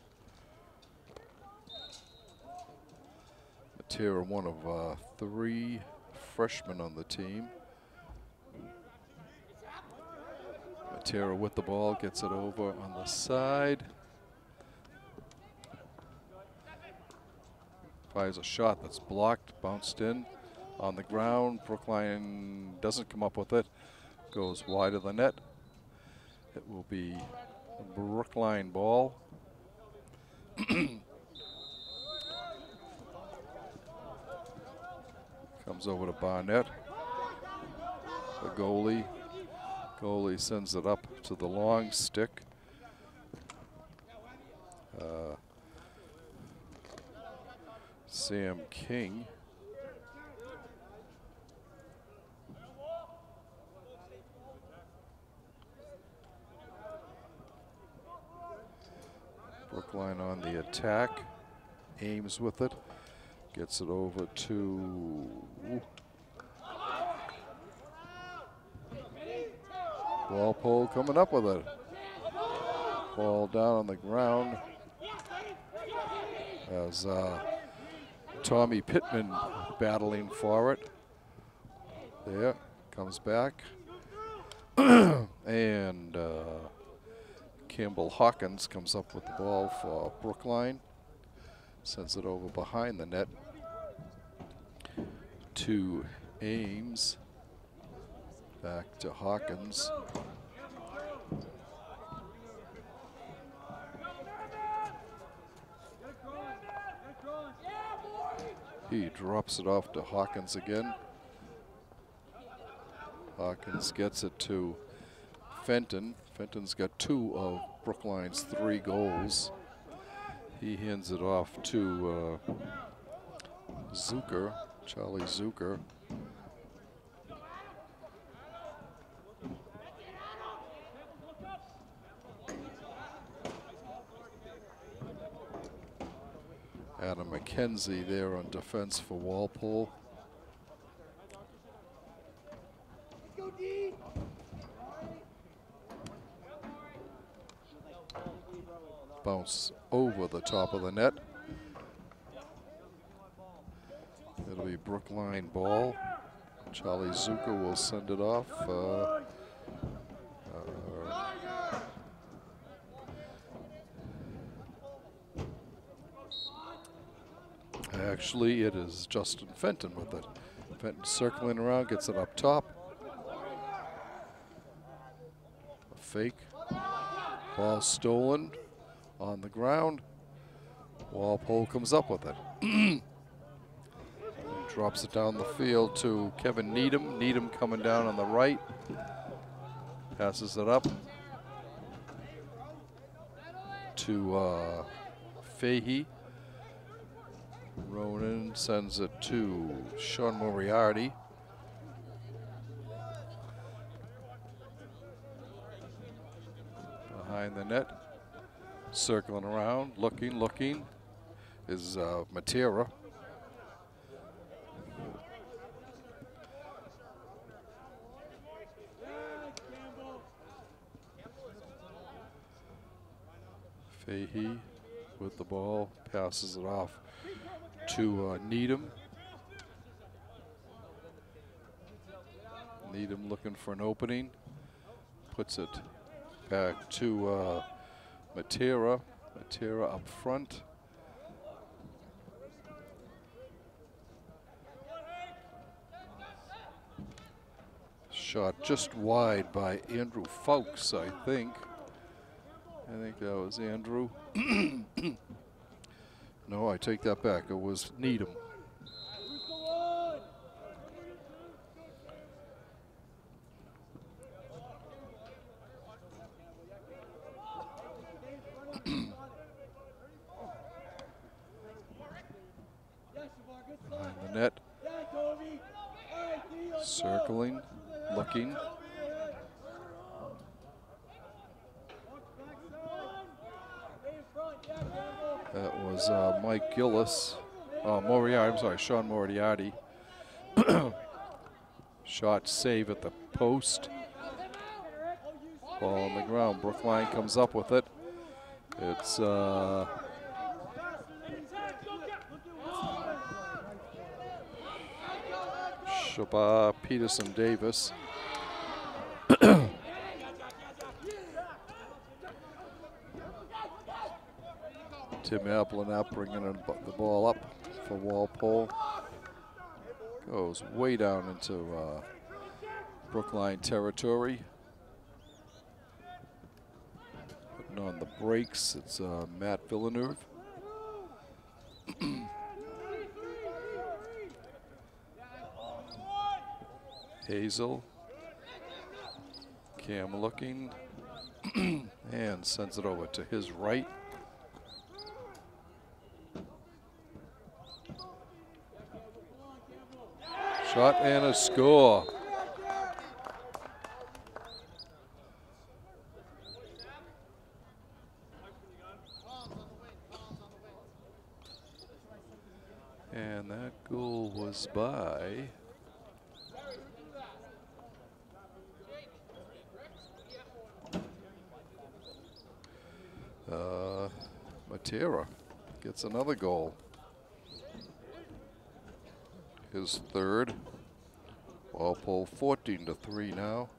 Matera, one of 3 freshmen on the team. Matera with the ball, gets it over on the side. Fires a shot that's blocked, bounced in on the ground. Brookline doesn't come up with it. Goes wide of the net. It will be a Brookline ball. Comes over to Barnett. The goalie. Goalie sends it up to the long stick. Sam King. Brookline on the attack. Ames with it. Gets it over to Walpole coming up with it. Ball down on the ground as Tommy Pittman battling for it. There, comes back. And Campbell Hawkins comes up with the ball for Brookline. Sends it over behind the net to Ames. Back to Hawkins. He drops it off to Hawkins again. Hawkins gets it to Fenton. Fenton's got 2 of Brookline's 3 goals. He hands it off to Zucker, Charlie Zucker. Adam McKenzie there on defense for Walpole. Bounce over the top of the net. It'll be Brookline ball. Charlie Zucker will send it off. Actually, it is Justin Fenton with it. Fenton circling around, gets it up top. A fake. Ball stolen on the ground. Walpole comes up with it. Drops it down the field to Kevin Needham. Needham coming down on the right. Passes it up to Fahey. Ronan sends it to Sean Moriarty. Behind the net. Circling around, looking, is Matera. Fahey with the ball, passes it off to Needham. Needham looking for an opening. Puts it back to Matera. Matera up front. Shot just wide by Andrew Fowkes, I think. I think that was Andrew. No, I take that back. It was Needham. Behind the net. Circling, looking. That was Mike Gillis. Moriarty, I'm sorry, Sean Moriarty. Shot save at the post. Ball on the ground. Brookline comes up with it. It's Shabbat Peterson Davis. Tim Applin bringing the ball up for Walpole. Goes way down into Brookline territory. Putting on the brakes, it's Matt Villeneuve. Hazel. Cam looking and sends it over to his right. Shot and a score. And that goal was by Matera. Gets another goal. His third. Walpole 14-3 now.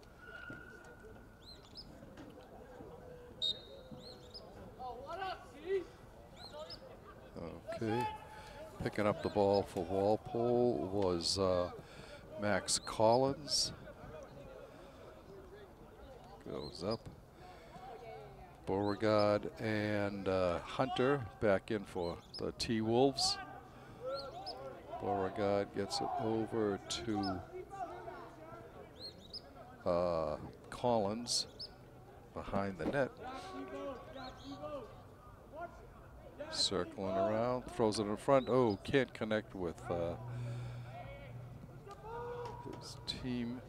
Okay. Picking up the ball for Walpole was Max Collins. Goes up. Beauregard and Hunter back in for the T-Wolves. Beauregard gets it over to Collins behind the net. Circling around, throws it in front. Oh, can't connect with his team.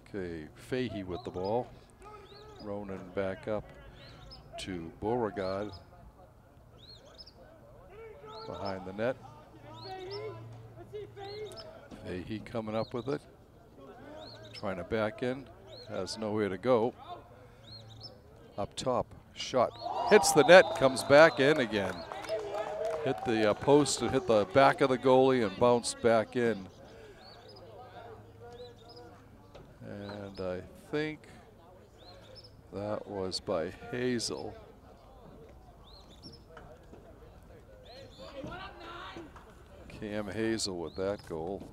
Okay, Fahey with the ball. Ronan back up to Beauregard behind the net. Fahey coming up with it. Trying to back in, has nowhere to go. Up top, shot. Hits the net, comes back in again. Hit the post and hit the back of the goalie and bounced back in. And I think that was by Hazel. Cam Hazel with that goal.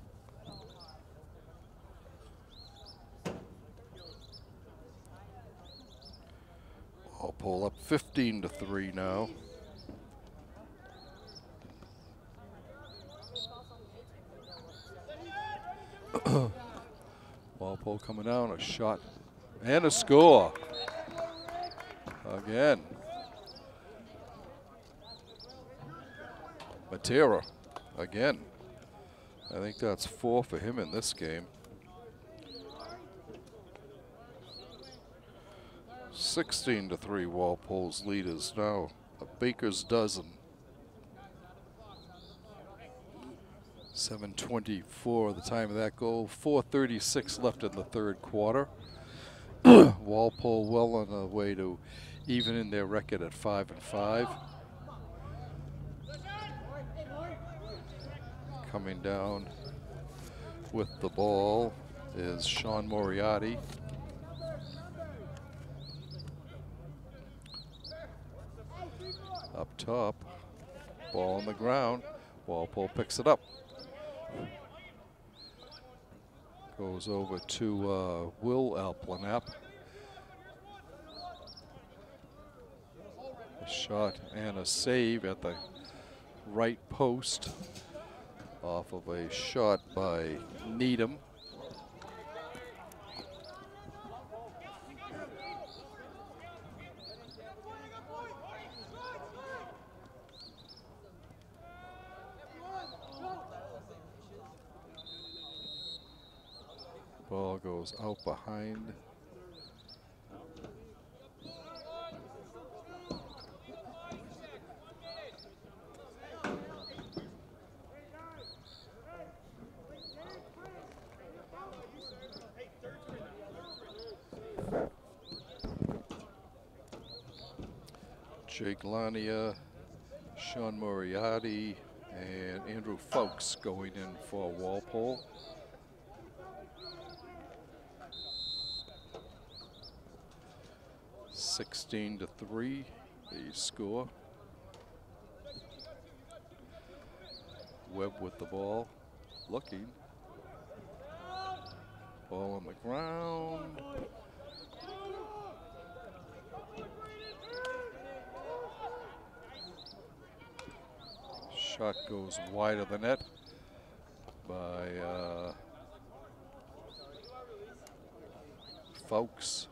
I'll pull up 15-3 now. Walpole coming down, a shot and a score. Again. Matera again. I think that's 4 for him in this game. 16-3 Walpole's lead is now a baker's dozen. 7:24 the time of that goal. 4:36 left in the third quarter. Walpole well on the way to even in their record at 5-5. Coming down with the ball is Sean Moriarty. Up top, ball on the ground. Walpole picks it up. Goes over to Will Alplanap. A shot and a save at the right post off of a shot by Needham. Ball goes out behind. Jake Lania, Sean Moriarty, and Andrew Folks going in for Walpole. (16-3) the score. Webb with the ball, looking. Ball on the ground. Shot goes wide of the net by Folks.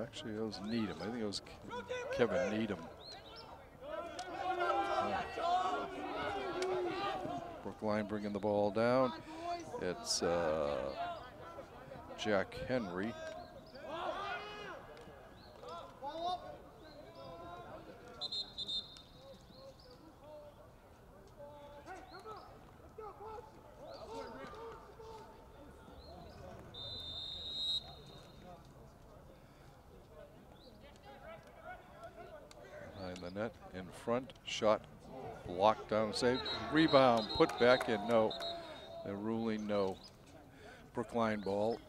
Actually, it was Needham. I think it was Kevin Needham. Brookline bringing the ball down. It's Jack Henry. Behind the net, in front, shot, blocked down, save, rebound, put back in, no. They're ruling no. Brookline ball.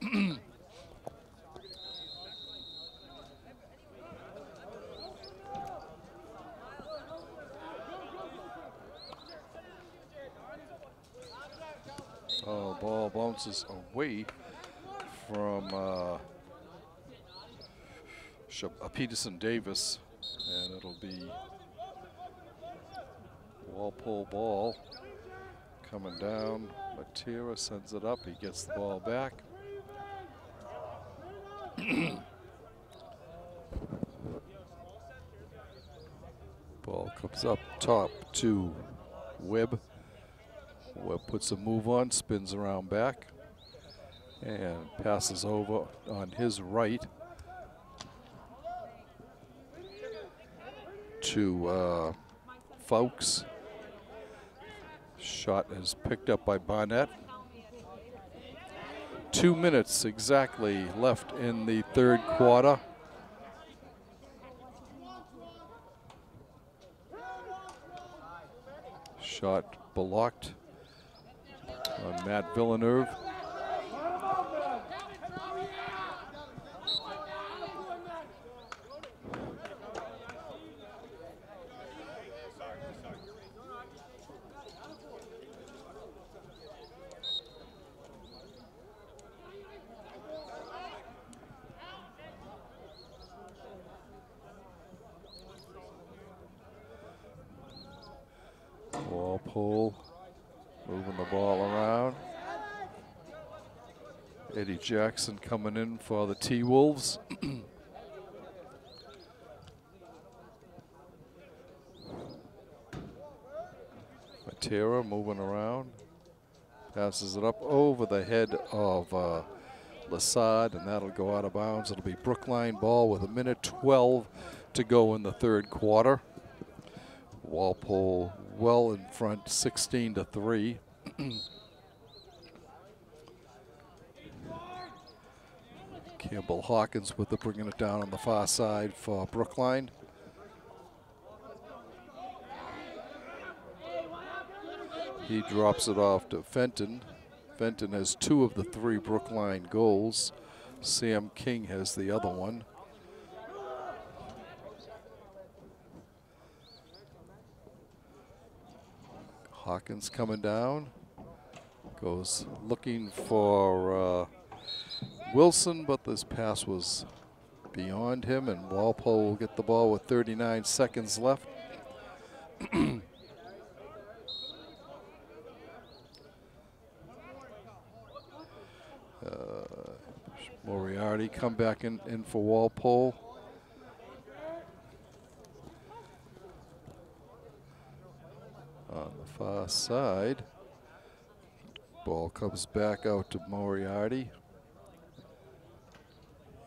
Oh, ball bounces away from Peterson Davis, and it'll be Walpole ball coming down. Matera sends it up. He gets the ball back. Ball comes up top to Webb. Webb puts a move on, spins around back, and passes over on his right to Fowkes. Shot is picked up by Barnett. 2 minutes exactly left in the third quarter. Shot blocked on Matt Villeneuve. Walpole moving the ball around. Eddie Jackson coming in for the T-Wolves. Matera moving around. Passes it up over the head of Lassard, and that'll go out of bounds. It'll be Brookline ball with 1:12 to go in the third quarter. Walpole well in front, 16-3. Campbell Hawkins with it, bringing it down on the far side for Brookline. He drops it off to Fenton. Fenton has 2 of the 3 Brookline goals. Sam King has the other one. Hawkins coming down, goes looking for Wilson, but this pass was beyond him, and Walpole will get the ball with 39 seconds left. Moriarty come back in for Walpole. On the far side, ball comes back out to Moriarty.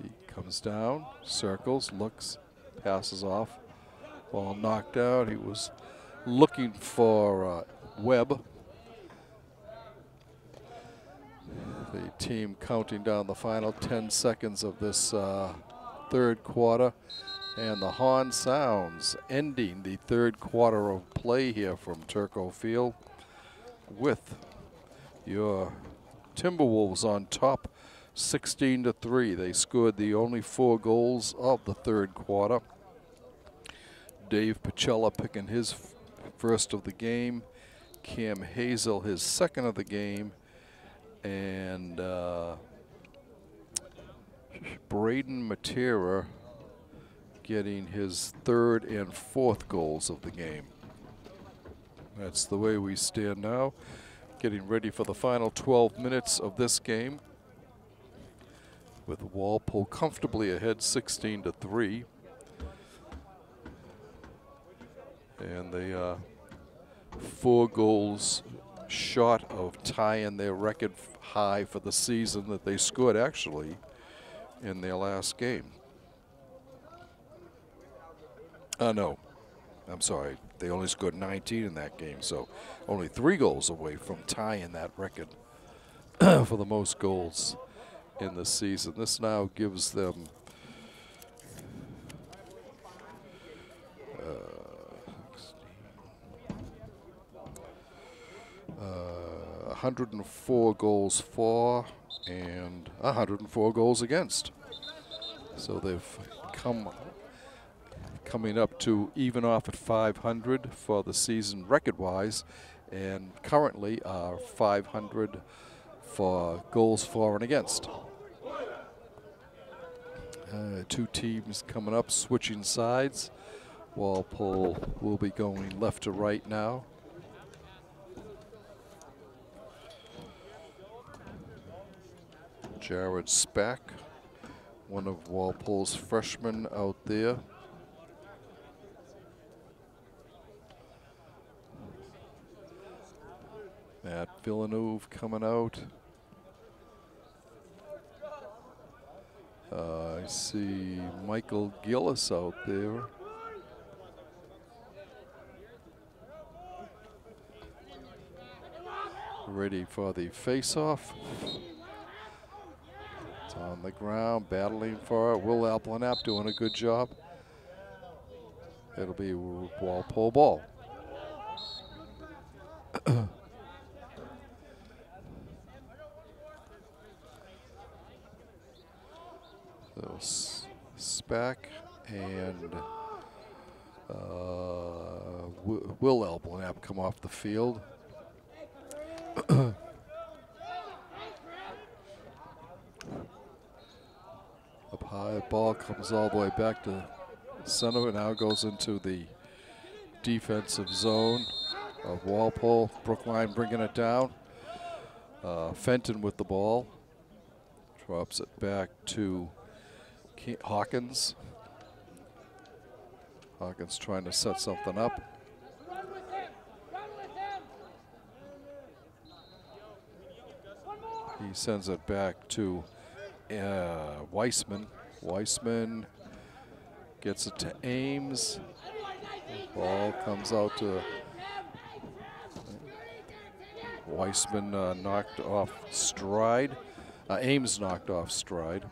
He comes down, circles, looks, passes off. Ball knocked out. He was looking for Webb. The team counting down the final 10 seconds of this third quarter. And the horn sounds, ending the third quarter of play here from Turco Field, with your Timberwolves on top, 16-3. They scored the only 4 goals of the third quarter. Dave Pacella picking his first of the game, Cam Hazel his second of the game, and Braden Matera getting his third and fourth goals of the game. That's the way we stand now, getting ready for the final 12 minutes of this game, with Walpole comfortably ahead 16-3. And they 4 goals short of tying their record high for the season that they scored actually in their last game. No, I'm sorry. They only scored 19 in that game, so only 3 goals away from tying that record for the most goals in the season. This now gives them 104 goals for and 104 goals against. So they've coming up to even off at 500 for the season record-wise, and currently are 500 for goals for and against. 2 teams coming up, switching sides. Walpole will be going left to right now. Jared Spack, one of Walpole's freshmen out there. Matt Villeneuve coming out. I see Michael Gillis out there. Ready for the face-off. It's on the ground, battling for it. Will Alplinap doing a good job. It'll be Walpole ball. So Spack and Will Alplinap come off the field. Up high, the ball comes all the way back to center, and now goes into the defensive zone of Walpole. Brookline bringing it down. Fenton with the ball. Drops it back to Hawkins. Hawkins trying to set something up. He sends it back to Weissman. Weissman gets it to Ames. Ball comes out to Weissman, knocked off stride. Ames knocked off stride.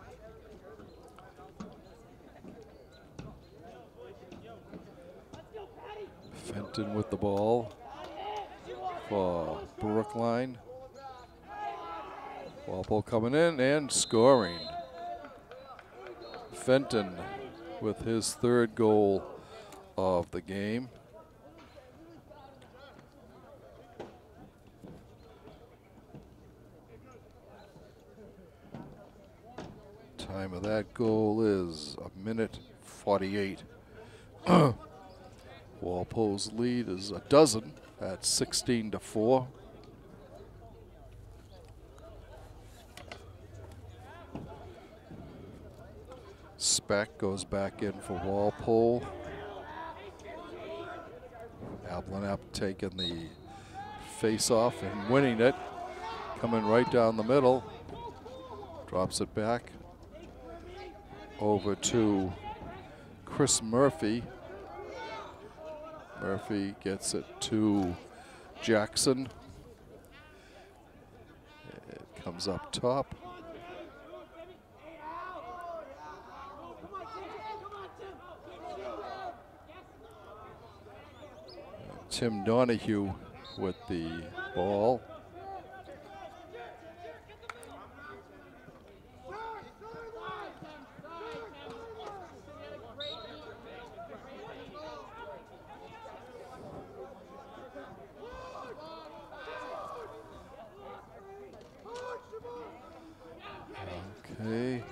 Fenton with the ball for Brookline. Walpole coming in and scoring. Fenton with his 3rd goal of the game. Time of that goal is 1:48. Walpole's lead is a dozen at 16-4. Spack goes back in for Walpole. Alplinap taking the face-off and winning it. Coming right down the middle. Drops it back over to Chris Murphy. Murphy gets it to Jackson. It comes up top. Tim Donahue with the ball. Okay.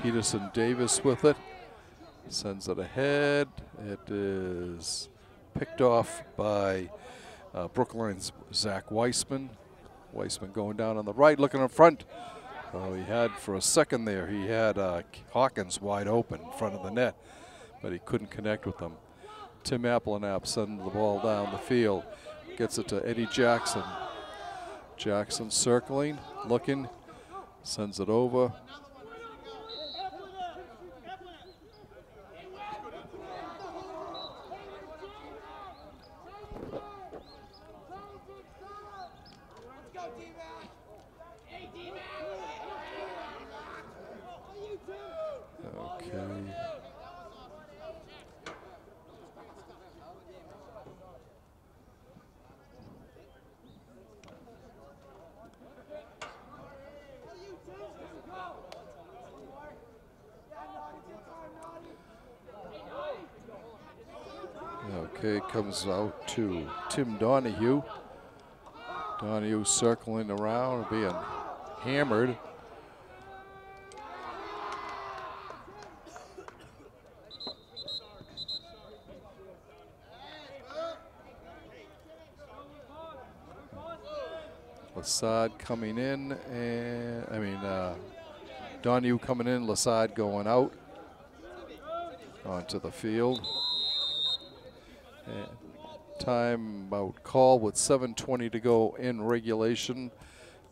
Peterson Davis with it. Sends it ahead. It is picked off by Brookline's Zach Weissman. Weissman going down on the right, looking in front. Oh, he had for a second there, he had Hawkins wide open in front of the net, but he couldn't connect with them. Tim Applenapp sends the ball down the field. Gets it to Eddie Jackson. Jackson circling, looking, sends it over. Okay, comes out to Tim Donahue. Donahue circling around, being hammered. Lasad coming in, and Donahue coming in, Lasad going out onto the field. And timeout call with 7:20 to go in regulation.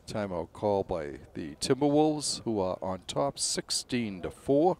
Timeout call by the Timberwolves, who are on top 16-4.